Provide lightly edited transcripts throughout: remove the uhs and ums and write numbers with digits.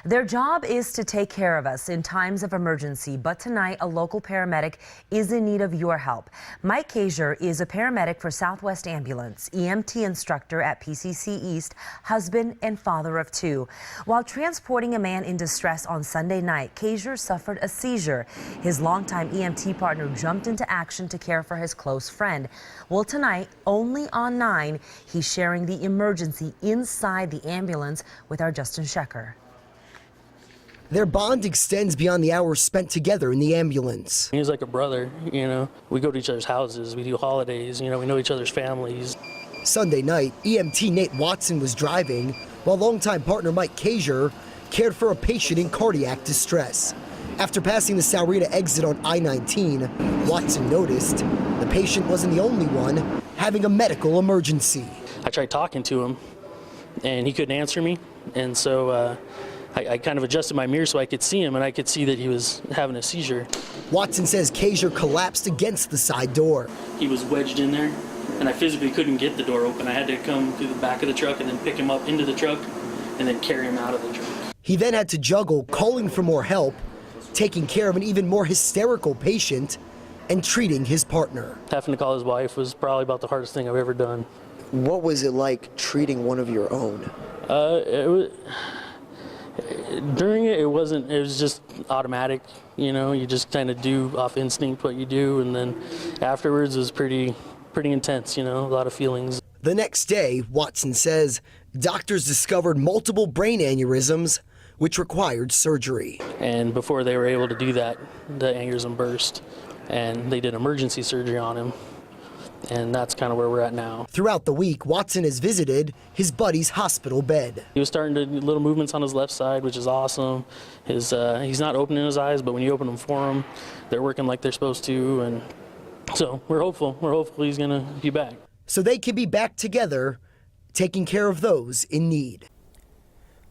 Their job is to take care of us in times of emergency, but tonight a local paramedic is in need of your help. Mike Schecker is a paramedic for Southwest Ambulance, EMT instructor at PCC East, husband and father of two. While transporting a man in distress on Sunday night, Schecker suffered a seizure. His longtime EMT partner jumped into action to care for his close friend. Well, tonight, only on 9, he's sharing the emergency inside the ambulance with our Justin Schecker. Their bond extends beyond the hours spent together in the ambulance. He's like a brother, you know. We go to each other's houses, we do holidays, you know, we know each other's families. Sunday night, EMT Nate Watson was driving, while longtime partner Mike Schecker cared for a patient in cardiac distress. After passing the Saurita exit on I-19, Watson noticed the patient wasn't the only one having a medical emergency. I tried talking to him, and he couldn't answer me, and so I kind of adjusted my mirror so I could see him, and I could see that he was having a seizure. Watson says Schecker collapsed against the side door. He was wedged in there, and I physically couldn't get the door open. I had to come through the back of the truck and then pick him up into the truck and then carry him out of the truck. He then had to juggle calling for more help, taking care of an even more hysterical patient, and treating his partner. Having to call his wife was probably about the hardest thing I've ever done. What was it like treating one of your own? During it was just automatic, you know, you just kind of do off instinct what you do, and then afterwards it was pretty intense, you know, a lot of feelings. The next day, Watson says, doctors discovered multiple brain aneurysms, which required surgery. And before they were able to do that, the aneurysm burst, and they did emergency surgery on him. And that's kind of where we're at now. Throughout the week, Watson has visited his buddy's hospital bed. He was starting to do little movements on his left side, which is awesome. He's not opening his eyes, but when you open them for him, they're working like they're supposed to. And so we're hopeful. We're hopeful he's going to be back. So they can be back together, taking care of those in need.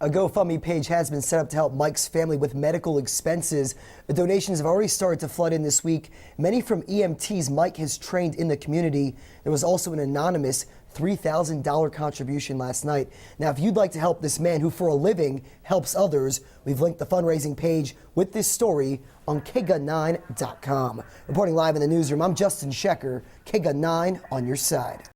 A GoFundMe page has been set up to help Mike's family with medical expenses. The donations have already started to flood in this week, many from EMTs Mike has trained in the community. There was also an anonymous $3,000 contribution last night. Now, if you'd like to help this man who for a living helps others, we've linked the fundraising page with this story on KGUN-9.com. Reporting live in the newsroom, I'm Justin Schecker, KGUN-9 on your side.